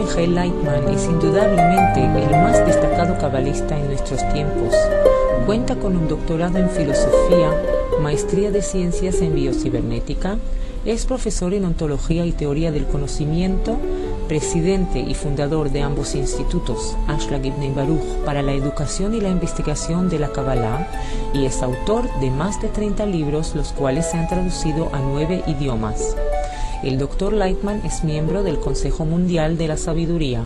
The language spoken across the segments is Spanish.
Michael Lightman es indudablemente el más destacado cabalista en nuestros tiempos. Cuenta con un doctorado en filosofía, maestría de ciencias en biocibernética, es profesor en ontología y teoría del conocimiento, presidente y fundador de ambos institutos, Ashlag Ibn Baruch, para la educación y la investigación de la Kabbalah, y es autor de más de 30 libros, los cuales se han traducido a 9 idiomas. El Dr. Lightman es miembro del Consejo Mundial de la Sabiduría.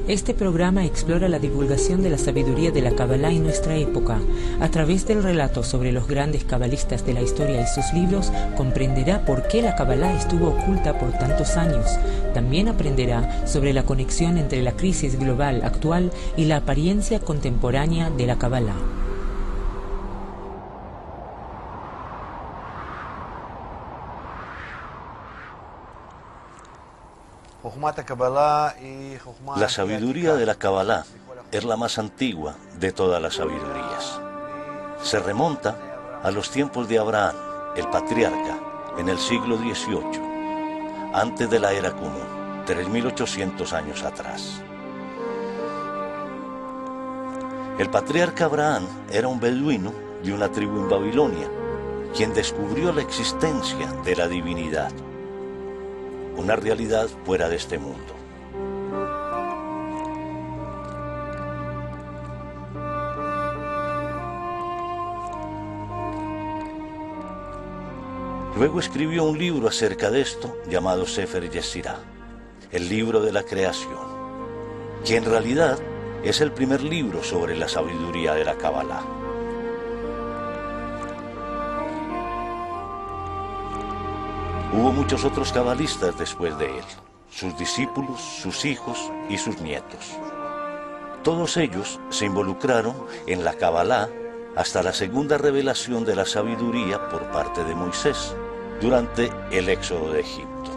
Este programa explora la divulgación de la sabiduría de la Kabbalah en nuestra época. A través del relato sobre los grandes cabalistas de la historia y sus libros, comprenderá por qué la Kabbalah estuvo oculta por tantos años. También aprenderá sobre la conexión entre la crisis global actual y la apariencia contemporánea de la Kabbalah. La sabiduría de la Kabbalah es la más antigua de todas las sabidurías. Se remonta a los tiempos de Abraham, el patriarca, en el siglo XVIII, antes de la era común, 3.800 años atrás. El patriarca Abraham era un beduino de una tribu en Babilonia, quien descubrió la existencia de la divinidad, una realidad fuera de este mundo. Luego escribió un libro acerca de esto llamado Sefer Yetzirah, el libro de la creación, que en realidad es el primer libro sobre la sabiduría de la Kabbalah. Hubo muchos otros cabalistas después de él, sus discípulos, sus hijos y sus nietos. Todos ellos se involucraron en la Kabbalah hasta la segunda revelación de la sabiduría por parte de Moisés, durante el éxodo de Egipto.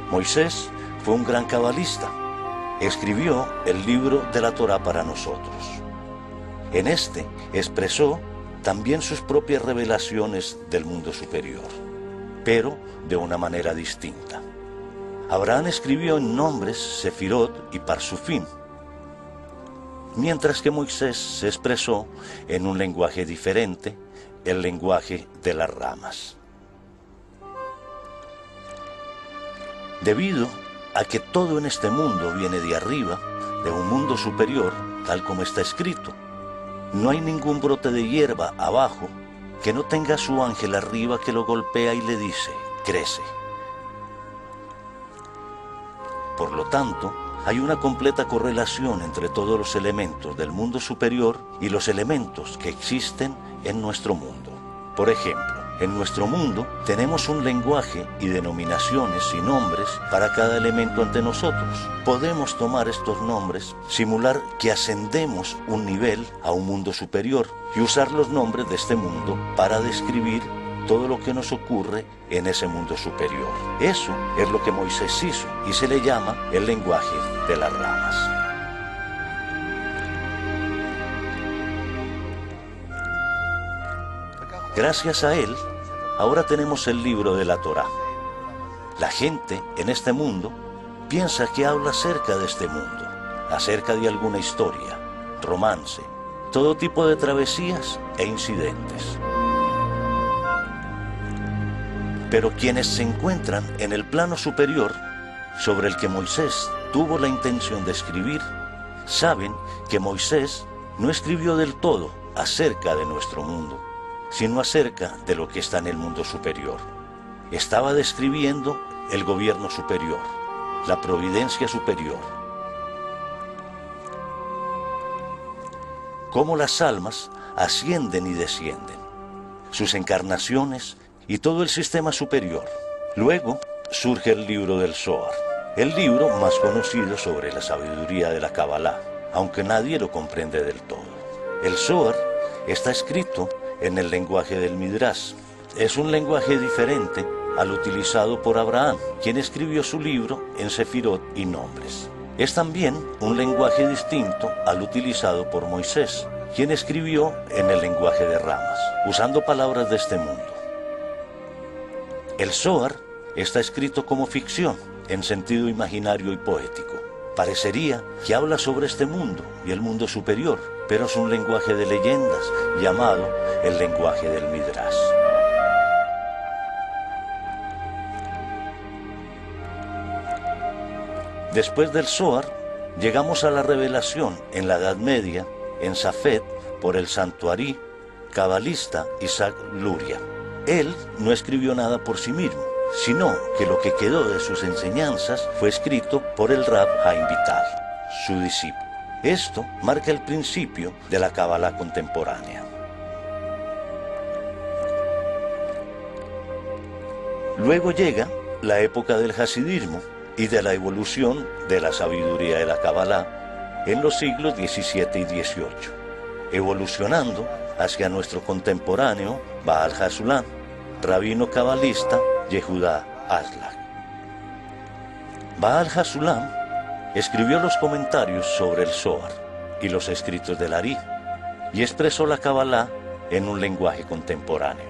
Moisés fue un gran cabalista. Escribió el libro de la Torá para nosotros. En este expresó también sus propias revelaciones del mundo superior, pero de una manera distinta. Abraham escribió en nombres Sefirot y Parsufim, mientras que Moisés se expresó en un lenguaje diferente, el lenguaje de las ramas. Debido a que todo en este mundo viene de arriba, de un mundo superior, tal como está escrito, no hay ningún brote de hierba abajo que no tenga su ángel arriba que lo golpea y le dice, crece. Por lo tanto, hay una completa correlación entre todos los elementos del mundo superior y los elementos que existen en nuestro mundo. Por ejemplo, en nuestro mundo tenemos un lenguaje y denominaciones y nombres para cada elemento ante nosotros. Podemos tomar estos nombres, simular que ascendemos un nivel a un mundo superior y usar los nombres de este mundo para describir todo lo que nos ocurre en ese mundo superior. Eso es lo que Moisés hizo y se le llama el lenguaje de las ramas. Gracias a él, ahora tenemos el libro de la Torá. La gente en este mundo piensa que habla acerca de este mundo, acerca de alguna historia, romance, todo tipo de travesías e incidentes. Pero quienes se encuentran en el plano superior, sobre el que Moisés tuvo la intención de escribir, saben que Moisés no escribió del todo acerca de nuestro mundo, sino acerca de lo que está en el mundo superior. Estaba describiendo el gobierno superior, la providencia superior, cómo las almas ascienden y descienden, sus encarnaciones y todo el sistema superior. Luego surge el libro del Zohar, el libro más conocido sobre la sabiduría de la Kabbalah, aunque nadie lo comprende del todo. El Zohar está escrito en el lenguaje del Midrash. Es un lenguaje diferente al utilizado por Abraham, quien escribió su libro en Sefirot y nombres. Es también un lenguaje distinto al utilizado por Moisés, quien escribió en el lenguaje de ramas, usando palabras de este mundo. El Zohar está escrito como ficción, en sentido imaginario y poético. Parecería que habla sobre este mundo y el mundo superior, pero es un lenguaje de leyendas llamado el lenguaje del Midrash. Después del Zohar, llegamos a la revelación en la Edad Media, en Safed, por el santo Ari, cabalista Isaac Luria. Él no escribió nada por sí mismo, sino que lo que quedó de sus enseñanzas fue escrito por el Rab Haim Vital, su discípulo. Esto marca el principio de la Kabbalah contemporánea. Luego llega la época del Hasidismo y de la evolución de la sabiduría de la Kabbalah en los siglos XVII y XVIII, evolucionando hacia nuestro contemporáneo Baal HaSulam, rabino cabalista Yehudá Aslak. Baal HaSulam escribió los comentarios sobre el Zohar y los escritos del Ari y expresó la Kabbalah en un lenguaje contemporáneo.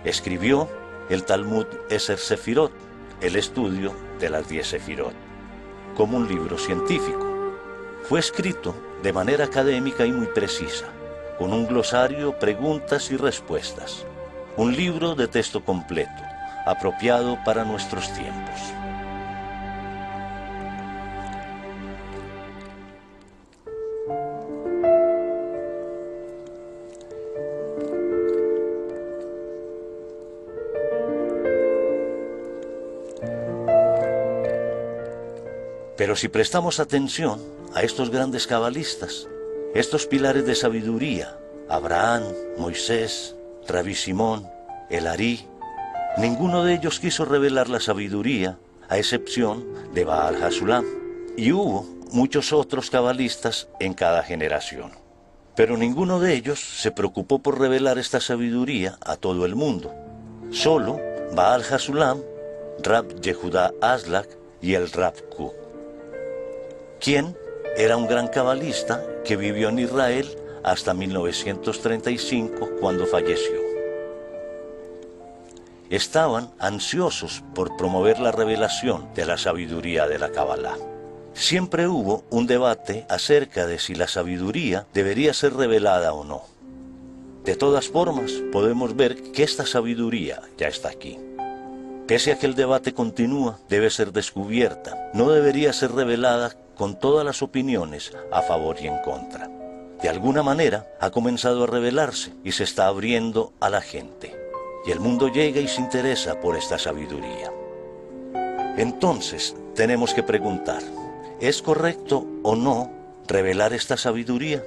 Escribió el Talmud Eser Sefirot, el estudio de las 10 Sefirot, como un libro científico. Fue escrito de manera académica y muy precisa, con un glosario, preguntas y respuestas. Un libro de texto completo, apropiado para nuestros tiempos. Pero si prestamos atención a estos grandes cabalistas, estos pilares de sabiduría, Abraham, Moisés, Rabí Simón, el Ari, ninguno de ellos quiso revelar la sabiduría, a excepción de Baal HaSulam. Y hubo muchos otros cabalistas en cada generación. Pero ninguno de ellos se preocupó por revelar esta sabiduría a todo el mundo. Solo Baal HaSulam, Rab Yehudá Aslak y el Rab Kook, quien era un gran cabalista que vivió en Israel hasta 1935, cuando falleció. Estaban ansiosos por promover la revelación de la sabiduría de la Kabbalah. Siempre hubo un debate acerca de si la sabiduría debería ser revelada o no. De todas formas, podemos ver que esta sabiduría ya está aquí. Pese a que el debate continúa, debe ser descubierta. No debería ser revelada con todas las opiniones a favor y en contra. De alguna manera ha comenzado a revelarse y se está abriendo a la gente. Y el mundo llega y se interesa por esta sabiduría. Entonces, tenemos que preguntar, ¿es correcto o no revelar esta sabiduría?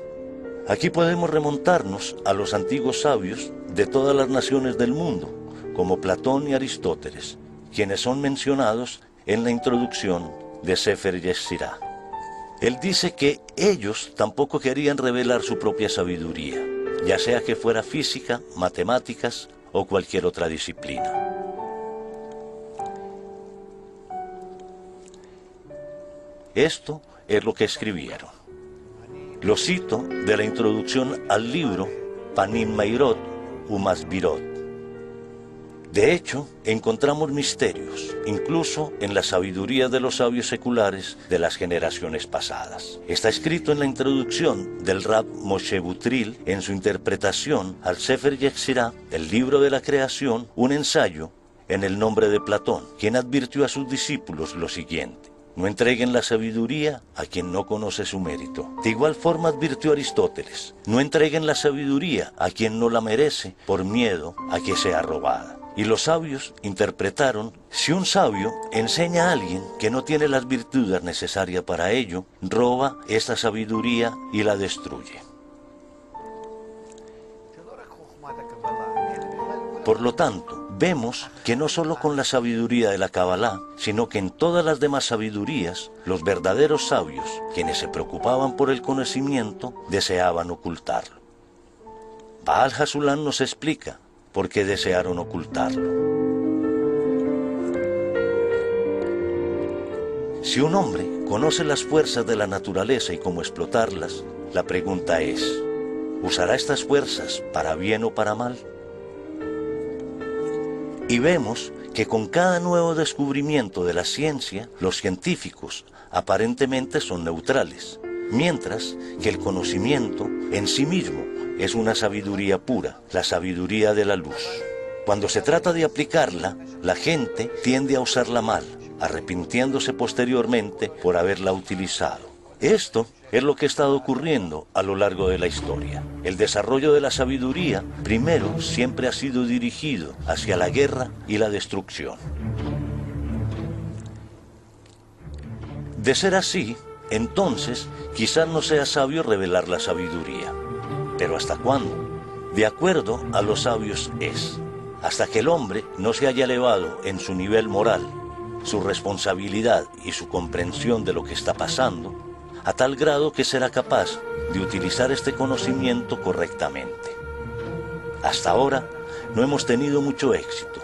Aquí podemos remontarnos a los antiguos sabios de todas las naciones del mundo, como Platón y Aristóteles, quienes son mencionados en la introducción de Sefer Yetzirah. Él dice que ellos tampoco querían revelar su propia sabiduría, ya sea que fuera física, matemáticas o cualquier otra disciplina. Esto es lo que escribieron. Lo cito de la introducción al libro Panim Meirot Umasbirot. De hecho, encontramos misterios, incluso en la sabiduría de los sabios seculares de las generaciones pasadas. Está escrito en la introducción del Rab Moshe Butril, en su interpretación al Sefer Yetzirah, el libro de la creación, un ensayo en el nombre de Platón, quien advirtió a sus discípulos lo siguiente: no entreguen la sabiduría a quien no conoce su mérito. De igual forma advirtió Aristóteles: no entreguen la sabiduría a quien no la merece por miedo a que sea robada. Y los sabios interpretaron: si un sabio enseña a alguien que no tiene las virtudes necesarias para ello, roba esta sabiduría y la destruye. Por lo tanto, vemos que no solo con la sabiduría de la Kabbalah, sino que en todas las demás sabidurías, los verdaderos sabios, quienes se preocupaban por el conocimiento, deseaban ocultarlo. Baal HaSulam nos explica por qué desearon ocultarlo. Si un hombre conoce las fuerzas de la naturaleza y cómo explotarlas, la pregunta es: ¿Usará estas fuerzas para bien o para mal? Y vemos que con cada nuevo descubrimiento de la ciencia, los científicos aparentemente son neutrales, mientras que el conocimiento en sí mismo es una sabiduría pura, la sabiduría de la luz. Cuando se trata de aplicarla, la gente tiende a usarla mal, arrepintiéndose posteriormente por haberla utilizado. Esto es lo que ha estado ocurriendo a lo largo de la historia. El desarrollo de la sabiduría, primero, siempre ha sido dirigido hacia la guerra y la destrucción. De ser así, entonces, quizás no sea sabio revelar la sabiduría. ¿Pero hasta cuándo? De acuerdo a los sabios es, hasta que el hombre no se haya elevado en su nivel moral, su responsabilidad y su comprensión de lo que está pasando, a tal grado que será capaz de utilizar este conocimiento correctamente. Hasta ahora no hemos tenido mucho éxito,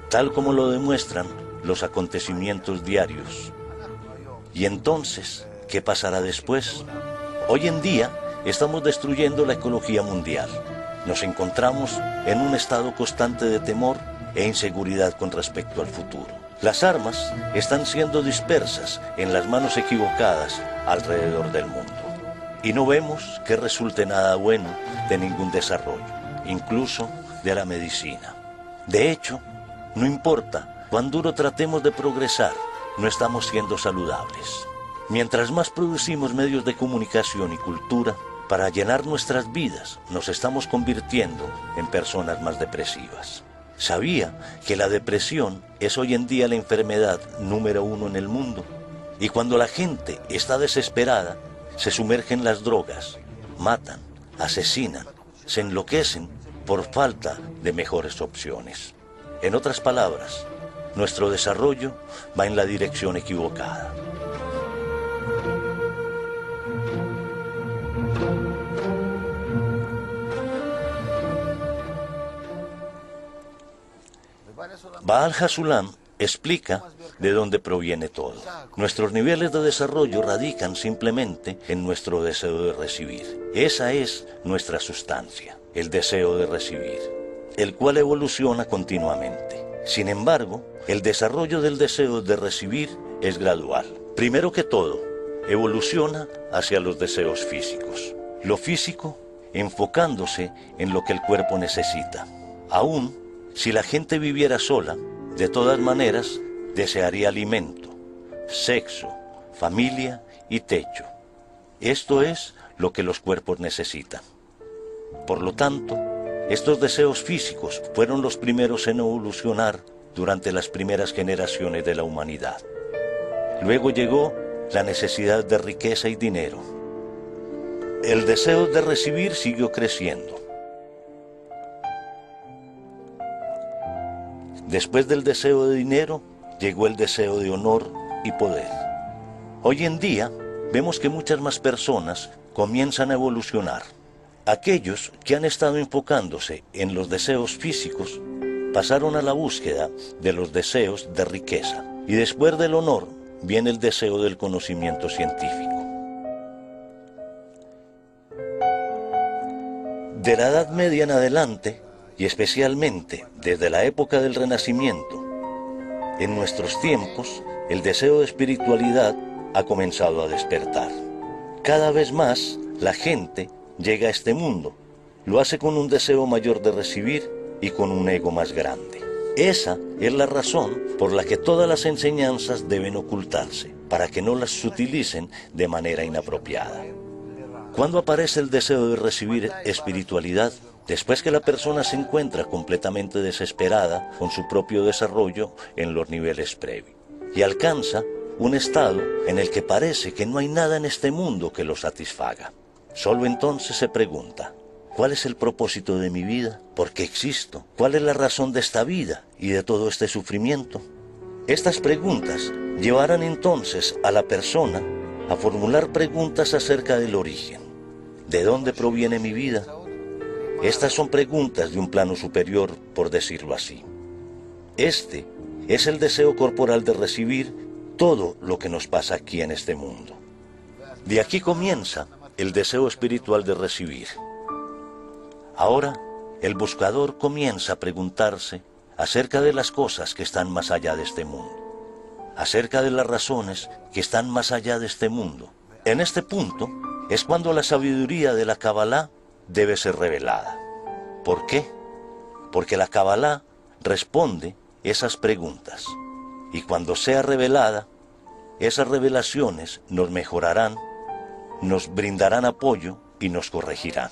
tal como lo demuestran los acontecimientos diarios. Y entonces, ¿qué pasará después? Hoy en día estamos destruyendo la ecología mundial. Nos encontramos en un estado constante de temor e inseguridad con respecto al futuro. Las armas están siendo dispersas en las manos equivocadas alrededor del mundo. Y no vemos que resulte nada bueno de ningún desarrollo, incluso de la medicina. De hecho, no importa cuán duro tratemos de progresar, no estamos siendo saludables. Mientras más producimos medios de comunicación y cultura, para llenar nuestras vidas, nos estamos convirtiendo en personas más depresivas. ¿Sabía que la depresión es hoy en día la enfermedad número 1 en el mundo? Y cuando la gente está desesperada, se sumerge en las drogas, matan, asesinan, se enloquecen por falta de mejores opciones. En otras palabras, nuestro desarrollo va en la dirección equivocada. Baal Hasulam explica de dónde proviene todo. Nuestros niveles de desarrollo radican simplemente en nuestro deseo de recibir. Esa es nuestra sustancia, el deseo de recibir, el cual evoluciona continuamente. Sin embargo, el desarrollo del deseo de recibir es gradual. Primero que todo, evoluciona hacia los deseos físicos. Lo físico enfocándose en lo que el cuerpo necesita. Aún si la gente viviera sola, de todas maneras desearía alimento, sexo, familia y techo. Esto es lo que los cuerpos necesitan. Por lo tanto, estos deseos físicos fueron los primeros en evolucionar durante las primeras generaciones de la humanidad. Luego llegó la necesidad de riqueza y dinero. El deseo de recibir siguió creciendo. Después del deseo de dinero, llegó el deseo de honor y poder. Hoy en día, vemos que muchas más personas comienzan a evolucionar. Aquellos que han estado enfocándose en los deseos físicos, pasaron a la búsqueda de los deseos de riqueza. Y después del honor, viene el deseo del conocimiento científico. De la Edad Media en adelante, y especialmente desde la época del Renacimiento, en nuestros tiempos, el deseo de espiritualidad ha comenzado a despertar. Cada vez más, la gente llega a este mundo, lo hace con un deseo mayor de recibir y con un ego más grande. Esa es la razón por la que todas las enseñanzas deben ocultarse, para que no las utilicen de manera inapropiada. ¿Cuándo aparece el deseo de recibir espiritualidad? Después que la persona se encuentra completamente desesperada con su propio desarrollo en los niveles previos y alcanza un estado en el que parece que no hay nada en este mundo que lo satisfaga. Solo entonces se pregunta, ¿cuál es el propósito de mi vida? ¿Por qué existo? ¿Cuál es la razón de esta vida y de todo este sufrimiento? Estas preguntas llevarán entonces a la persona a formular preguntas acerca del origen. ¿De dónde proviene mi vida? Estas son preguntas de un plano superior, por decirlo así. Este es el deseo corporal de recibir todo lo que nos pasa aquí en este mundo. De aquí comienza el deseo espiritual de recibir. Ahora, el buscador comienza a preguntarse acerca de las cosas que están más allá de este mundo, acerca de las razones que están más allá de este mundo. En este punto es cuando la sabiduría de la Kabbalah debe ser revelada. ¿Por qué? Porque la Kabbalah responde esas preguntas, y cuando sea revelada, esas revelaciones nos mejorarán, nos brindarán apoyo y nos corregirán.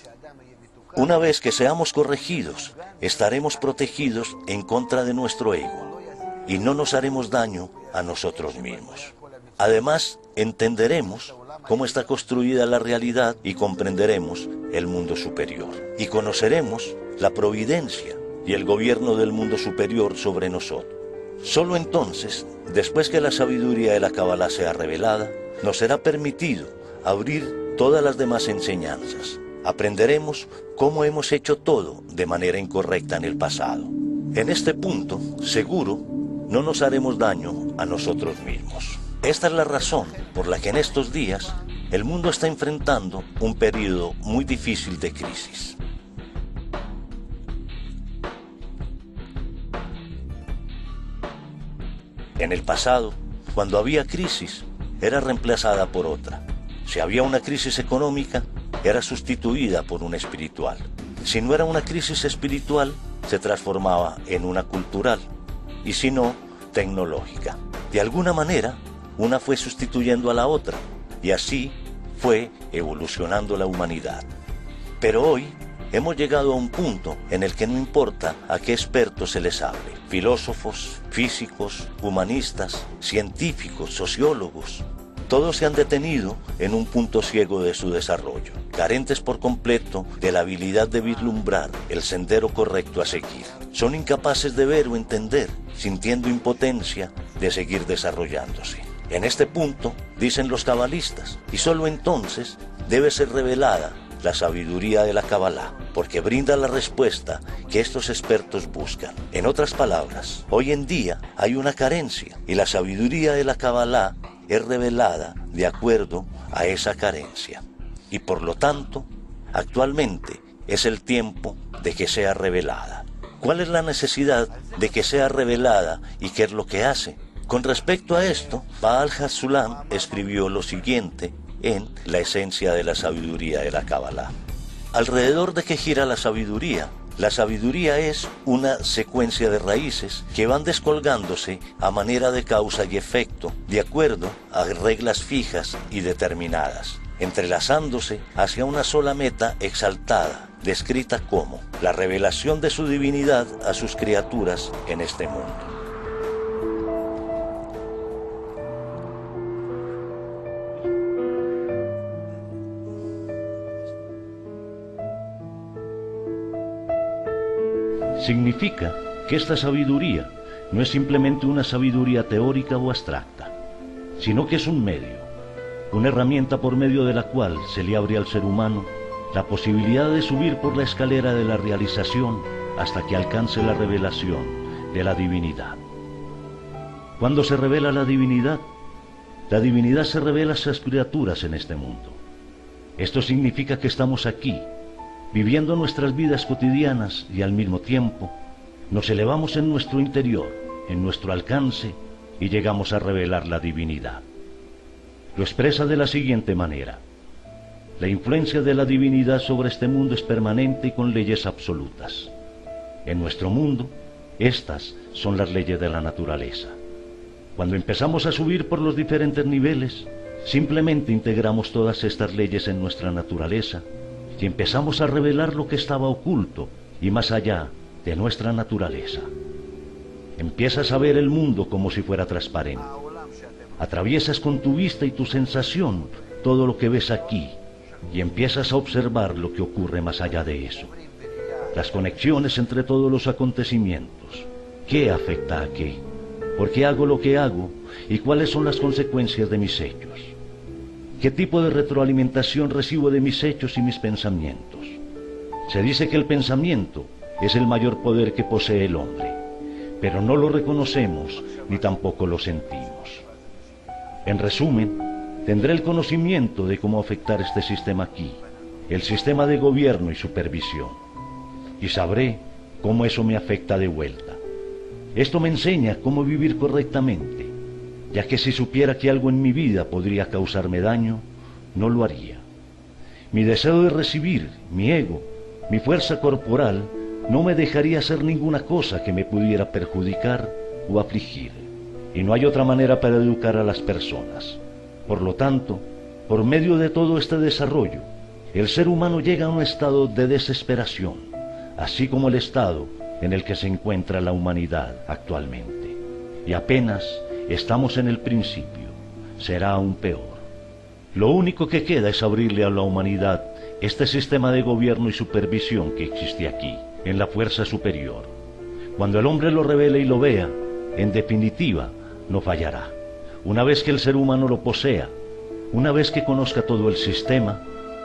Una vez que seamos corregidos, estaremos protegidos en contra de nuestro ego y no nos haremos daño a nosotros mismos. Además, entenderemos cómo está construida la realidad y comprenderemos el mundo superior. Y conoceremos la providencia y el gobierno del mundo superior sobre nosotros. Solo entonces, después que la sabiduría de la Kabbalah sea revelada, nos será permitido abrir todas las demás enseñanzas. Aprenderemos cómo hemos hecho todo de manera incorrecta en el pasado. En este punto, seguro, no nos haremos daño a nosotros mismos. Esta es la razón por la que en estos días el mundo está enfrentando un periodo muy difícil de crisis. En el pasado, cuando había crisis, era reemplazada por otra. Si había una crisis económica, era sustituida por una espiritual. Si no era una crisis espiritual, se transformaba en una cultural, y si no, tecnológica. De alguna manera, una fue sustituyendo a la otra, y así fue evolucionando la humanidad. Pero hoy hemos llegado a un punto en el que no importa a qué expertos se les hable, filósofos, físicos, humanistas, científicos, sociólogos, todos se han detenido en un punto ciego de su desarrollo, carentes por completo de la habilidad de vislumbrar el sendero correcto a seguir. Son incapaces de ver o entender, sintiendo impotencia de seguir desarrollándose. En este punto, dicen los cabalistas, y solo entonces debe ser revelada la sabiduría de la Kabbalah, porque brinda la respuesta que estos expertos buscan. En otras palabras, hoy en día hay una carencia, y la sabiduría de la Kabbalah es revelada de acuerdo a esa carencia. Y por lo tanto, actualmente es el tiempo de que sea revelada. ¿Cuál es la necesidad de que sea revelada y qué es lo que hace? Con respecto a esto, Baal HaSulam escribió lo siguiente en La esencia de la sabiduría de la Kabbalah. ¿Alrededor de qué gira la sabiduría? La sabiduría es una secuencia de raíces que van descolgándose a manera de causa y efecto, de acuerdo a reglas fijas y determinadas, entrelazándose hacia una sola meta exaltada, descrita como la revelación de su divinidad a sus criaturas en este mundo. Significa que esta sabiduría no es simplemente una sabiduría teórica o abstracta, sino que es un medio, una herramienta por medio de la cual se le abre al ser humano la posibilidad de subir por la escalera de la realización hasta que alcance la revelación de la divinidad. Cuando se revela la divinidad se revela a sus criaturas en este mundo. Esto significa que estamos aquí, viviendo nuestras vidas cotidianas y al mismo tiempo nos elevamos en nuestro interior, en nuestro alcance y llegamos a revelar la divinidad. Lo expresa de la siguiente manera: la influencia de la divinidad sobre este mundo es permanente y con leyes absolutas. En nuestro mundo, estas son las leyes de la naturaleza. Cuando empezamos a subir por los diferentes niveles, simplemente integramos todas estas leyes en nuestra naturaleza y empezamos a revelar lo que estaba oculto y más allá de nuestra naturaleza. Empiezas a ver el mundo como si fuera transparente. Atraviesas con tu vista y tu sensación todo lo que ves aquí y empiezas a observar lo que ocurre más allá de eso. Las conexiones entre todos los acontecimientos. ¿Qué afecta a qué? ¿Por qué hago lo que hago? ¿Y cuáles son las consecuencias de mis hechos? ¿Qué tipo de retroalimentación recibo de mis hechos y mis pensamientos? Se dice que el pensamiento es el mayor poder que posee el hombre, pero no lo reconocemos ni tampoco lo sentimos. En resumen, tendré el conocimiento de cómo afectar este sistema aquí, el sistema de gobierno y supervisión. y sabré cómo eso me afecta de vuelta. Esto me enseña cómo vivir correctamente, ya que si supiera que algo en mi vida podría causarme daño, no lo haría. Mi deseo de recibir, mi ego, mi fuerza corporal, no me dejaría hacer ninguna cosa que me pudiera perjudicar o afligir. Y no hay otra manera para educar a las personas. Por lo tanto, por medio de todo este desarrollo, el ser humano llega a un estado de desesperación, así como el estado en el que se encuentra la humanidad actualmente. Y apenas estamos en el principio, será aún peor. Lo único que queda es abrirle a la humanidad este sistema de gobierno y supervisión que existe aquí, en la fuerza superior. Cuando el hombre lo revele y lo vea, en definitiva, no fallará. Una vez que el ser humano lo posea, una vez que conozca todo el sistema,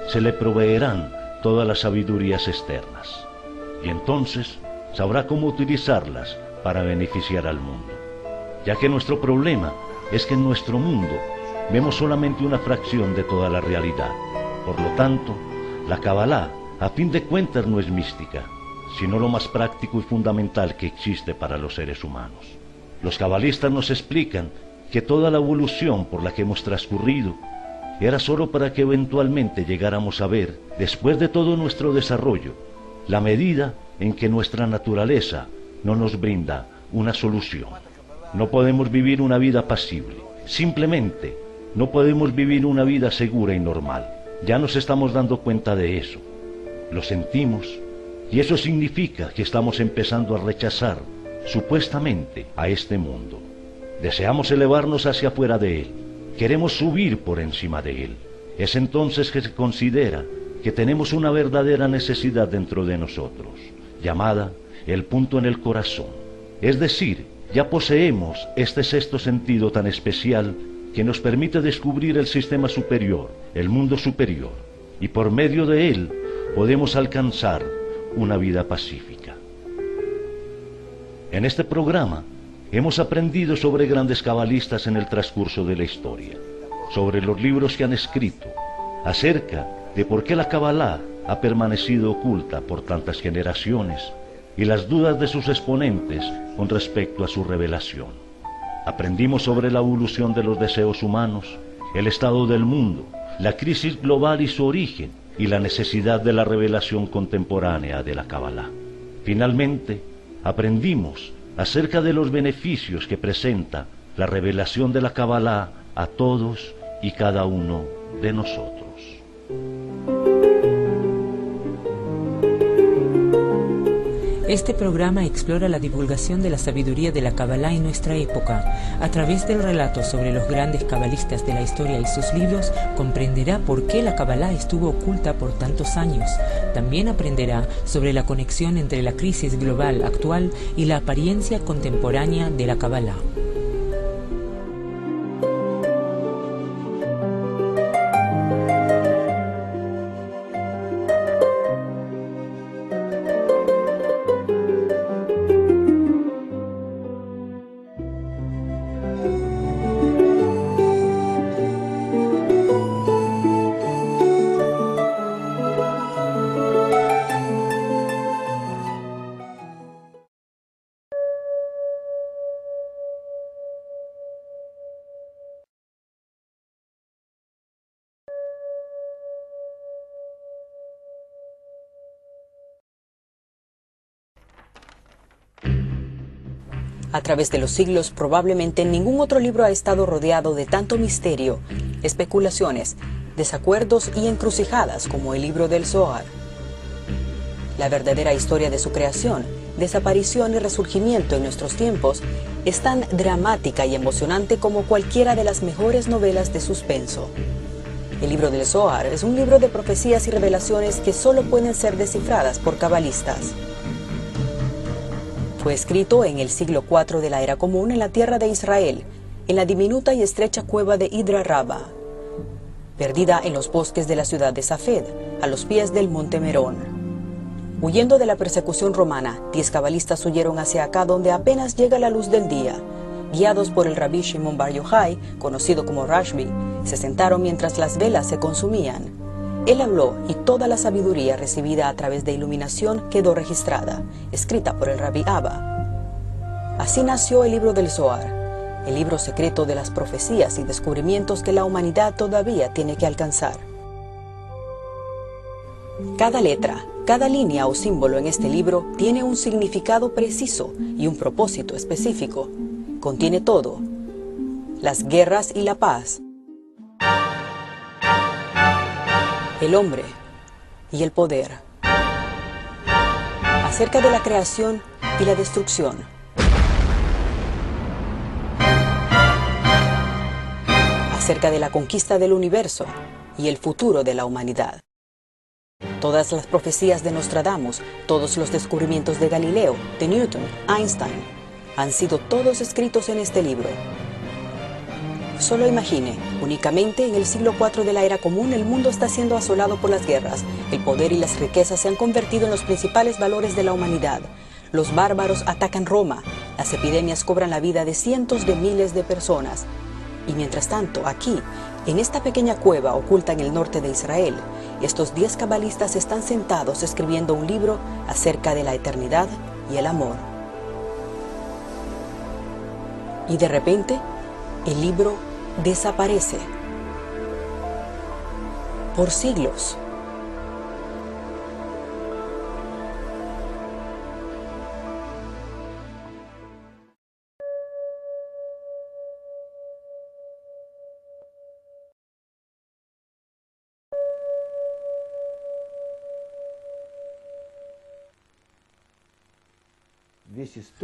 se le proveerán todas las sabidurías externas. Y entonces sabrá cómo utilizarlas para beneficiar al mundo. Ya que nuestro problema es que en nuestro mundo vemos solamente una fracción de toda la realidad. Por lo tanto, la Kabbalah, a fin de cuentas, no es mística, sino lo más práctico y fundamental que existe para los seres humanos. Los cabalistas nos explican que toda la evolución por la que hemos transcurrido era solo para que eventualmente llegáramos a ver, después de todo nuestro desarrollo, la medida en que nuestra naturaleza no nos brinda una solución. No podemos vivir una vida pasible, simplemente no podemos vivir una vida segura y normal. Ya nos estamos dando cuenta de eso, lo sentimos, y eso significa que estamos empezando a rechazar, supuestamente, a este mundo. Deseamos elevarnos hacia afuera de él, queremos subir por encima de él. Es entonces que se considera que tenemos una verdadera necesidad dentro de nosotros, llamada el punto en el corazón. Es decir, ya poseemos este sexto sentido tan especial que nos permite descubrir el sistema superior, el mundo superior, y por medio de él podemos alcanzar una vida pacífica. En este programa hemos aprendido sobre grandes cabalistas en el transcurso de la historia, sobre los libros que han escrito, acerca de por qué la Kabbalah ha permanecido oculta por tantas generaciones y las dudas de sus exponentes con respecto a su revelación. Aprendimos sobre la evolución de los deseos humanos, el estado del mundo, la crisis global y su origen, y la necesidad de la revelación contemporánea de la Kabbalah. Finalmente, aprendimos acerca de los beneficios que presenta la revelación de la Kabbalah a todos y cada uno de nosotros. Este programa explora la divulgación de la sabiduría de la Kabbalah en nuestra época. A través del relato sobre los grandes cabalistas de la historia y sus libros, comprenderá por qué la Kabbalah estuvo oculta por tantos años. También aprenderá sobre la conexión entre la crisis global actual y la apariencia contemporánea de la Kabbalah. A través de los siglos, probablemente ningún otro libro ha estado rodeado de tanto misterio, especulaciones, desacuerdos y encrucijadas como el libro del Zohar. La verdadera historia de su creación, desaparición y resurgimiento en nuestros tiempos es tan dramática y emocionante como cualquiera de las mejores novelas de suspenso. El libro del Zohar es un libro de profecías y revelaciones que solo pueden ser descifradas por cabalistas. Fue escrito en el siglo IV de la Era Común en la tierra de Israel, en la diminuta y estrecha cueva de Hidra Rabba, perdida en los bosques de la ciudad de Safed, a los pies del monte Merón. Huyendo de la persecución romana, 10 cabalistas huyeron hacia acá donde apenas llega la luz del día. Guiados por el rabí Shimon Bar Yochai, conocido como Rashbi, se sentaron mientras las velas se consumían. Él habló y toda la sabiduría recibida a través de iluminación quedó registrada, escrita por el Rabí Abba. Así nació el libro del Zohar, el libro secreto de las profecías y descubrimientos que la humanidad todavía tiene que alcanzar. Cada letra, cada línea o símbolo en este libro tiene un significado preciso y un propósito específico. Contiene todo: las guerras y la paz, el hombre y el poder, acerca de la creación y la destrucción, acerca de la conquista del universo y el futuro de la humanidad. Todas las profecías de Nostradamus, todos los descubrimientos de Galileo, de Newton, Einstein, han sido todos escritos en este libro. Solo imagine, únicamente en el siglo IV de la era común el mundo está siendo asolado por las guerras. El poder y las riquezas se han convertido en los principales valores de la humanidad. Los bárbaros atacan Roma, las epidemias cobran la vida de cientos de miles de personas. Y mientras tanto, aquí, en esta pequeña cueva oculta en el norte de Israel, estos 10 cabalistas están sentados escribiendo un libro acerca de la eternidad y el amor. Y de repente, el libro desaparece. Por siglos.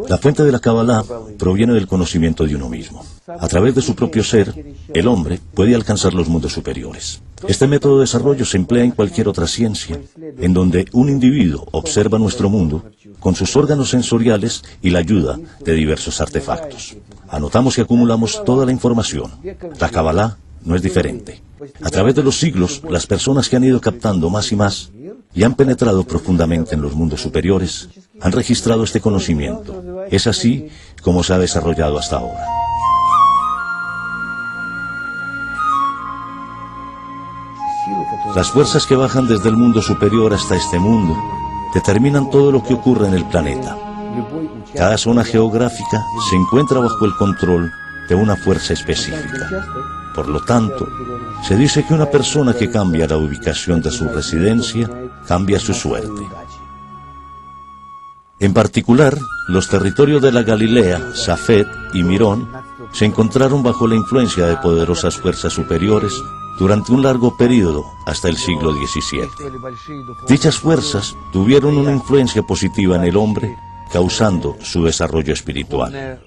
La fuente de la Kabbalah proviene del conocimiento de uno mismo. A través de su propio ser, el hombre puede alcanzar los mundos superiores. Este método de desarrollo se emplea en cualquier otra ciencia, en donde un individuo observa nuestro mundo con sus órganos sensoriales y la ayuda de diversos artefactos. Anotamos y acumulamos toda la información. La Kabbalah no es diferente. A través de los siglos, las personas que han ido captando más y más y han penetrado profundamente en los mundos superiores, han registrado este conocimiento. Es así como se ha desarrollado hasta ahora. Las fuerzas que bajan desde el mundo superior hasta este mundo determinan todo lo que ocurre en el planeta. Cada zona geográfica se encuentra bajo el control de una fuerza específica. Por lo tanto, se dice que una persona que cambia la ubicación de su residencia cambia su suerte. En particular, los territorios de la Galilea, Safed y Mirón se encontraron bajo la influencia de poderosas fuerzas superiores durante un largo periodo hasta el siglo XVII. Dichas fuerzas tuvieron una influencia positiva en el hombre, causando su desarrollo espiritual.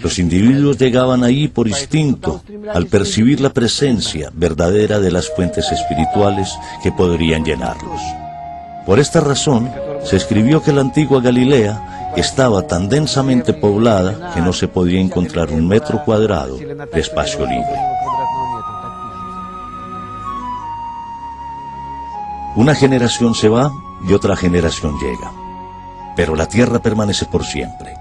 Los individuos llegaban ahí por instinto, al percibir la presencia verdadera de las fuentes espirituales que podrían llenarlos. Por esta razón, se escribió que la antigua Galilea estaba tan densamente poblada que no se podía encontrar un metro cuadrado de espacio libre. Una generación se va y otra generación llega, pero la tierra permanece por siempre.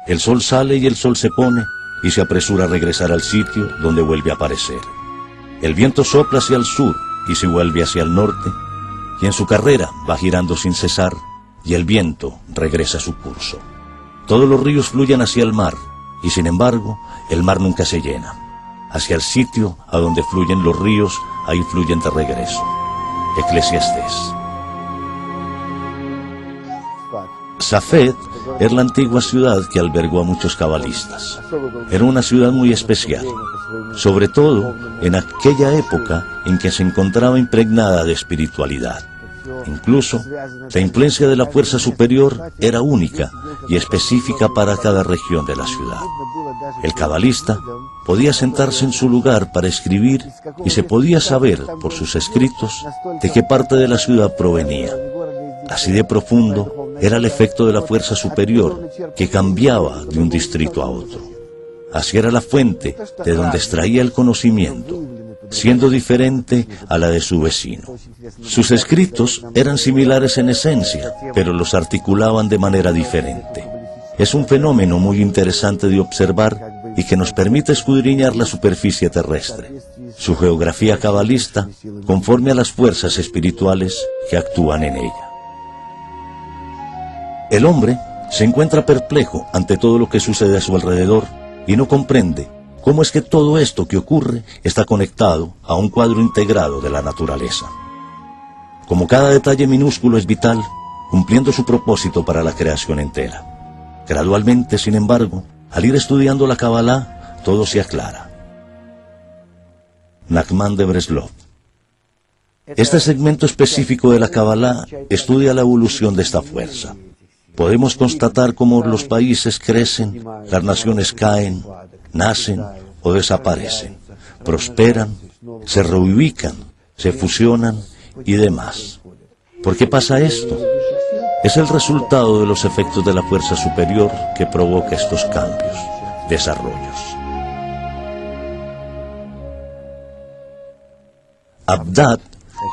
El sol sale y el sol se pone y se apresura a regresar al sitio donde vuelve a aparecer. El viento sopla hacia el sur y se vuelve hacia el norte, y en su carrera va girando sin cesar, y el viento regresa a su curso. Todos los ríos fluyen hacia el mar, y sin embargo, el mar nunca se llena. Hacia el sitio a donde fluyen los ríos, ahí fluyen de regreso. Eclesiastés. Safed era la antigua ciudad que albergó a muchos cabalistas. Era una ciudad muy especial, sobre todo en aquella época en que se encontraba impregnada de espiritualidad. Incluso, la influencia de la fuerza superior era única y específica para cada región de la ciudad. El cabalista podía sentarse en su lugar para escribir y se podía saber por sus escritos de qué parte de la ciudad provenía. Así de profundo era el efecto de la fuerza superior que cambiaba de un distrito a otro. Así era la fuente de donde extraía el conocimiento, siendo diferente a la de su vecino. Sus escritos eran similares en esencia, pero los articulaban de manera diferente. Es un fenómeno muy interesante de observar y que nos permite escudriñar la superficie terrestre. su geografía cabalista conforme a las fuerzas espirituales que actúan en ella. El hombre se encuentra perplejo ante todo lo que sucede a su alrededor y no comprende cómo es que todo esto que ocurre está conectado a un cuadro integrado de la naturaleza. Como cada detalle minúsculo es vital, cumpliendo su propósito para la creación entera. Gradualmente, sin embargo, al ir estudiando la Kabbalah, todo se aclara. Nachman de Breslov. Este segmento específico de la Kabbalah estudia la evolución de esta fuerza. Podemos constatar cómo los países crecen, las naciones caen, nacen o desaparecen, prosperan, se reubican, se fusionan y demás. ¿Por qué pasa esto? Es el resultado de los efectos de la fuerza superior que provoca estos cambios, desarrollos. Abdad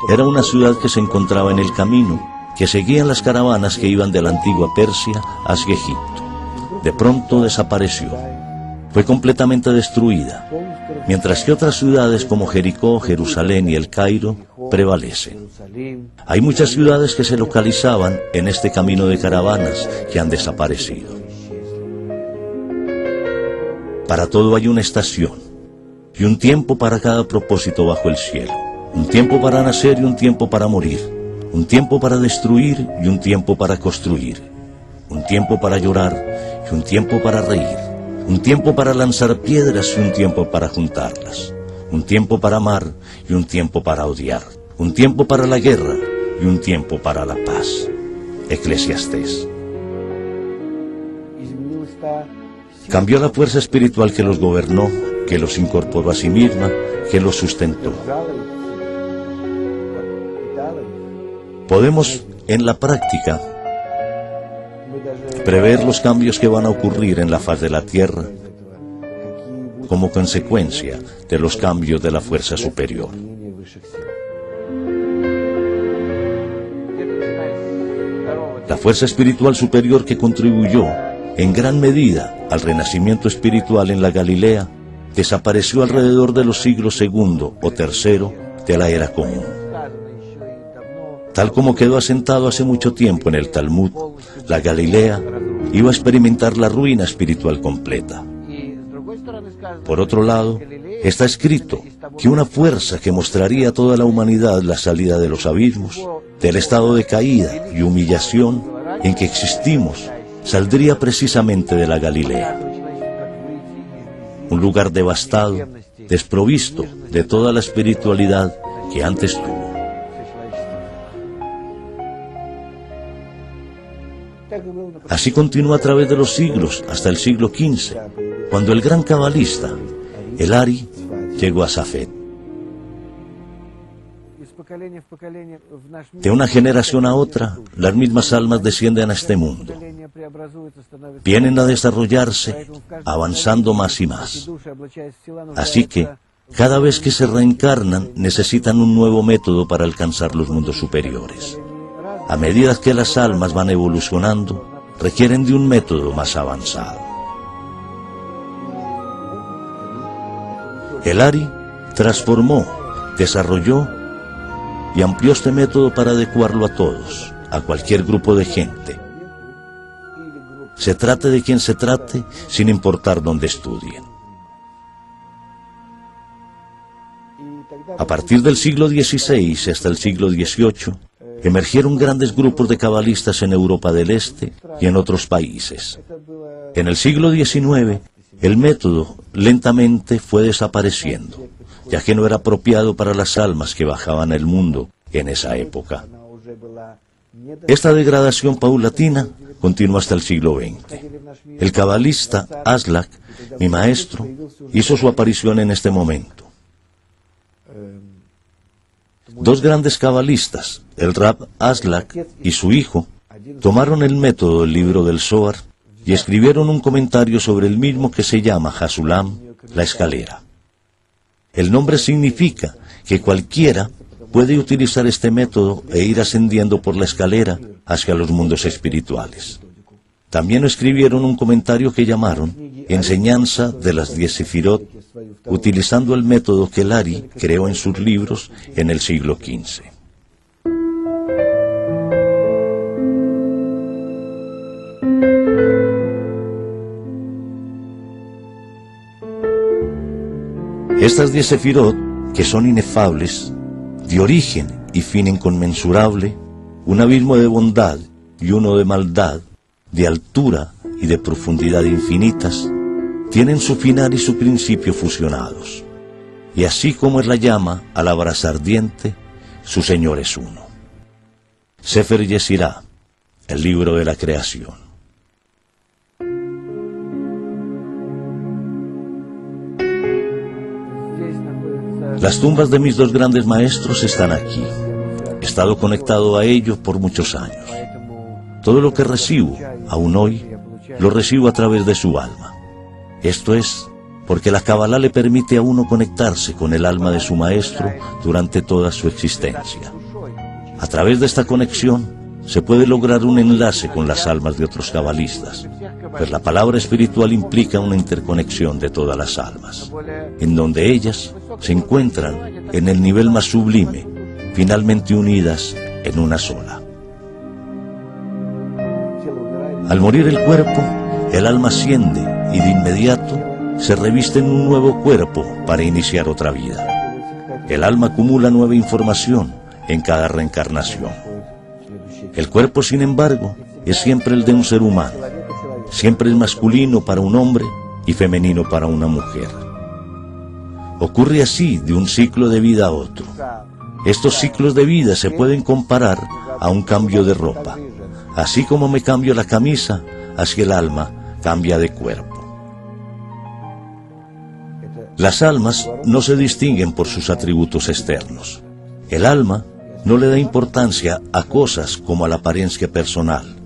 era una ciudad que se encontraba en el camino, que seguían las caravanas que iban de la antigua Persia hacia Egipto. De pronto desapareció. Fue completamente destruida, mientras que otras ciudades como Jericó, Jerusalén y El Cairo prevalecen. Hay muchas ciudades que se localizaban en este camino de caravanas que han desaparecido. Para todo hay una estación y un tiempo para cada propósito bajo el cielo. Un tiempo para nacer y un tiempo para morir. Un tiempo para destruir y un tiempo para construir. Un tiempo para llorar y un tiempo para reír. Un tiempo para lanzar piedras y un tiempo para juntarlas. Un tiempo para amar y un tiempo para odiar. Un tiempo para la guerra y un tiempo para la paz. Eclesiastés. Cambió la fuerza espiritual que los gobernó, que los incorporó a sí misma, que los sustentó. Podemos, en la práctica, prever los cambios que van a ocurrir en la faz de la Tierra como consecuencia de los cambios de la fuerza superior. La fuerza espiritual superior que contribuyó en gran medida al renacimiento espiritual en la Galilea desapareció alrededor de los siglos II o III de la era común. Tal como quedó asentado hace mucho tiempo en el Talmud, la Galilea iba a experimentar la ruina espiritual completa. Por otro lado, está escrito que una fuerza que mostraría a toda la humanidad la salida de los abismos, del estado de caída y humillación en que existimos, saldría precisamente de la Galilea. Un lugar devastado, desprovisto de toda la espiritualidad que antes tuvo. Así continúa a través de los siglos hasta el siglo XV, cuando el gran cabalista, el Ari, llegó a Safed. De una generación a otra, las mismas almas descienden a este mundo. Vienen a desarrollarse, avanzando más y más. Así que, cada vez que se reencarnan, necesitan un nuevo método para alcanzar los mundos superiores. A medida que las almas van evolucionando, requieren de un método más avanzado. El Ari transformó, desarrolló y amplió este método para adecuarlo a todos, a cualquier grupo de gente. Se trate de quien se trate, sin importar dónde estudien. A partir del siglo XVI hasta el siglo XVIII, emergieron grandes grupos de cabalistas en Europa del Este y en otros países. En el siglo XIX, el método lentamente fue desapareciendo, ya que no era apropiado para las almas que bajaban al mundo en esa época. Esta degradación paulatina continuó hasta el siglo XX. El cabalista Aslak, mi maestro, hizo su aparición en este momento. Dos grandes cabalistas, el Rab Aslak y su hijo, tomaron el método del libro del Zohar y escribieron un comentario sobre el mismo que se llama Hasulam, la escalera. El nombre significa que cualquiera puede utilizar este método e ir ascendiendo por la escalera hacia los mundos espirituales. También escribieron un comentario que llamaron Enseñanza de las 10 Sefirot utilizando el método que Lari creó en sus libros en el siglo XV. Estas 10 sefirot, que son inefables, de origen y fin inconmensurable, un abismo de bondad y uno de maldad, de altura y de profundidad infinitas, tienen su final y su principio fusionados. Y así como es la llama a la brasa ardiente, su Señor es uno. Sefer Yesirá, el libro de la creación. Las tumbas de mis 2 grandes maestros están aquí. He estado conectado a ellos por muchos años. Todo lo que recibo, aún hoy, lo recibo a través de su alma. Esto es porque la Kabbalah le permite a uno conectarse con el alma de su maestro durante toda su existencia. A través de esta conexión se puede lograr un enlace con las almas de otros cabalistas, pues la palabra espiritual implica una interconexión de todas las almas, en donde ellas se encuentran en el nivel más sublime, finalmente unidas en una sola. Al morir el cuerpo, el alma asciende y de inmediato se reviste en un nuevo cuerpo para iniciar otra vida. El alma acumula nueva información en cada reencarnación. El cuerpo, sin embargo, es siempre el de un ser humano. Siempre es masculino para un hombre y femenino para una mujer. Ocurre así de un ciclo de vida a otro. Estos ciclos de vida se pueden comparar a un cambio de ropa. Así como me cambio la camisa, así el alma cambia de cuerpo. Las almas no se distinguen por sus atributos externos. El alma no le da importancia a cosas como a la apariencia personal.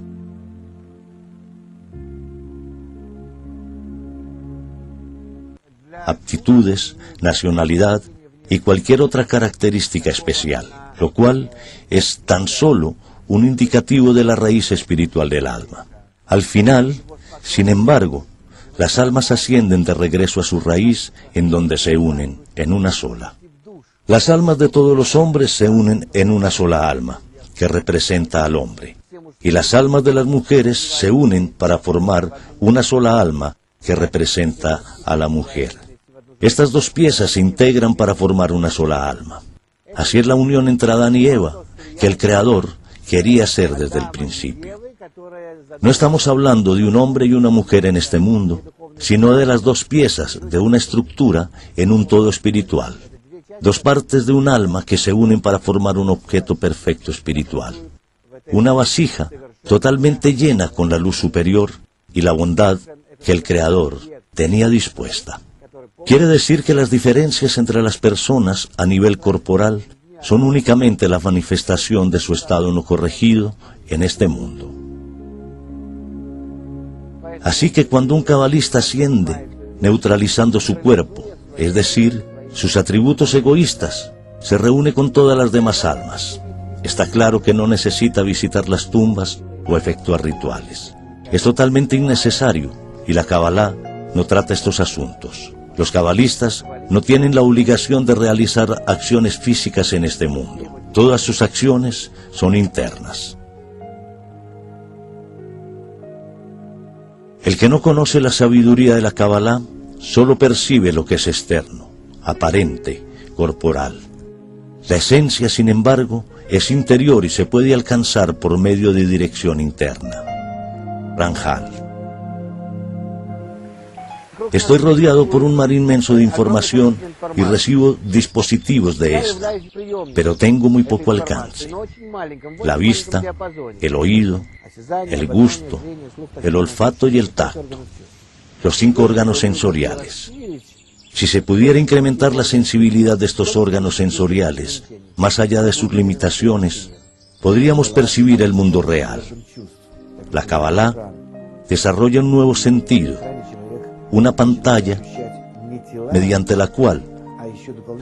Aptitudes, nacionalidad y cualquier otra característica especial, lo cual es tan solo un indicativo de la raíz espiritual del alma. Al final, sin embargo, las almas ascienden de regreso a su raíz, en donde se unen en una sola. Las almas de todos los hombres se unen en una sola alma, que representa al hombre, y las almas de las mujeres se unen para formar una sola alma, que representa a la mujer. Estas 2 piezas se integran para formar una sola alma. Así es la unión entre Adán y Eva, que el Creador quería hacer desde el principio. No estamos hablando de un hombre y una mujer en este mundo, sino de las 2 piezas de una estructura en un todo espiritual. 2 partes de un alma que se unen para formar un objeto perfecto espiritual. Una vasija totalmente llena con la luz superior y la bondad que el Creador tenía dispuesta. Quiere decir que las diferencias entre las personas a nivel corporal son únicamente la manifestación de su estado no corregido en este mundo. Así que cuando un cabalista asciende, neutralizando su cuerpo, es decir, sus atributos egoístas, se reúne con todas las demás almas. Está claro que no necesita visitar las tumbas o efectuar rituales. Es totalmente innecesario y la Kabbalah no trata estos asuntos. Los cabalistas no tienen la obligación de realizar acciones físicas en este mundo. Todas sus acciones son internas. El que no conoce la sabiduría de la Kabbalah solo percibe lo que es externo, aparente, corporal. La esencia, sin embargo, es interior y se puede alcanzar por medio de dirección interna. Ramjal. Estoy rodeado por un mar inmenso de información y recibo dispositivos de esta, pero tengo muy poco alcance. La vista, el oído, el gusto, el olfato y el tacto, los 5 órganos sensoriales. Si se pudiera incrementar la sensibilidad de estos órganos sensoriales, más allá de sus limitaciones, podríamos percibir el mundo real. La Kabbalah desarrolla un nuevo sentido, una pantalla mediante la cual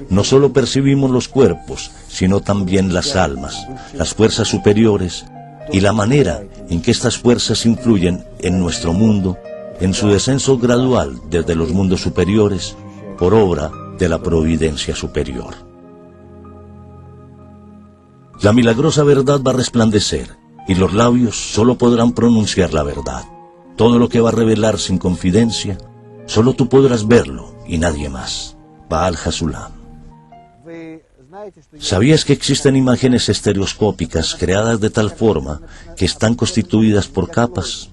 no solo percibimos los cuerpos, sino también las almas, las fuerzas superiores y la manera en que estas fuerzas influyen en nuestro mundo, en su descenso gradual desde los mundos superiores por obra de la providencia superior. La milagrosa verdad va a resplandecer, y los labios solo podrán pronunciar la verdad. Todo lo que va a revelar sin confidencia, solo tú podrás verlo y nadie más. Baal Hasulam. ¿Sabías que existen imágenes estereoscópicas creadas de tal forma que están constituidas por capas?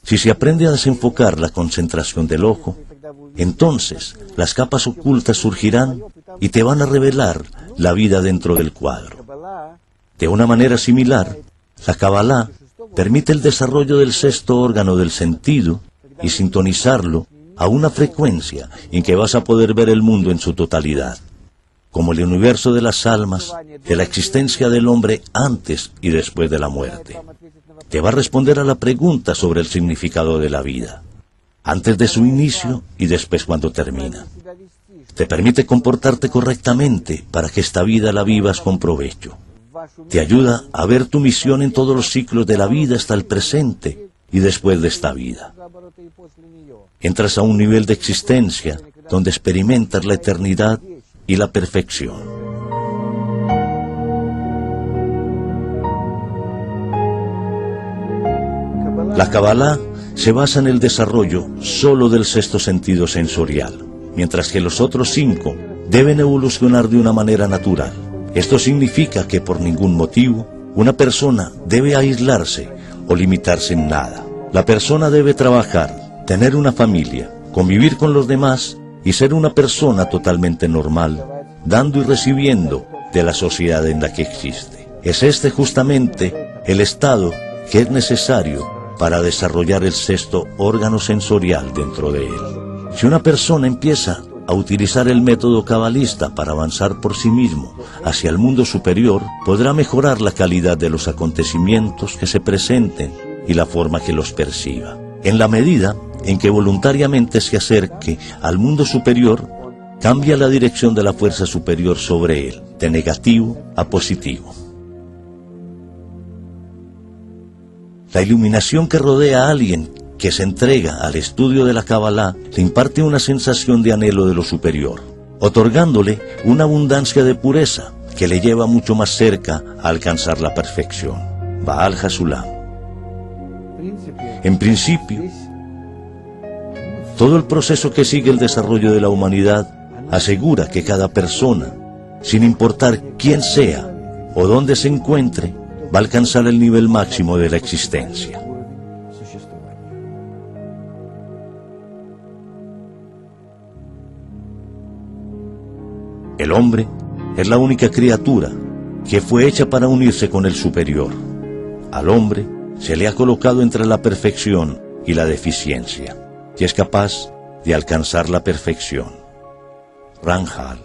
Si se aprende a desenfocar la concentración del ojo, entonces las capas ocultas surgirán y te van a revelar la vida dentro del cuadro. De una manera similar, la Kabbalah permite el desarrollo del sexto órgano del sentido y sintonizarlo a una frecuencia en que vas a poder ver el mundo en su totalidad, como el universo de las almas, de la existencia del hombre antes y después de la muerte. Te va a responder a la pregunta sobre el significado de la vida, antes de su inicio y después cuando termina. Te permite comportarte correctamente para que esta vida la vivas con provecho. Te ayuda a ver tu misión en todos los ciclos de la vida hasta el presente y después de esta vida. Entras a un nivel de existencia donde experimentas la eternidad y la perfección. La Kabbalah se basa en el desarrollo solo del sexto sentido sensorial, mientras que los otros 5 deben evolucionar de una manera natural. Esto significa que por ningún motivo una persona debe aislarse o limitarse en nada. La persona debe trabajar, tener una familia, convivir con los demás y ser una persona totalmente normal, dando y recibiendo de la sociedad en la que existe. Es este justamente el estado que es necesario para desarrollar el sexto órgano sensorial dentro de él. Si una persona empieza a utilizar el método cabalista para avanzar por sí mismo hacia el mundo superior, podrá mejorar la calidad de los acontecimientos que se presenten y la forma que los perciba. En la medida en que voluntariamente se acerque al mundo superior, cambia la dirección de la fuerza superior sobre él, de negativo a positivo. La iluminación que rodea a alguien que se entrega al estudio de la Kabbalah le imparte una sensación de anhelo de lo superior, otorgándole una abundancia de pureza que le lleva mucho más cerca a alcanzar la perfección. Baal Hasulam. En principio, todo el proceso que sigue el desarrollo de la humanidad asegura que cada persona, sin importar quién sea o dónde se encuentre, va a alcanzar el nivel máximo de la existencia. El hombre es la única criatura que fue hecha para unirse con el superior. Al hombre se le ha colocado entre la perfección y la deficiencia, y es capaz de alcanzar la perfección. Ramchal.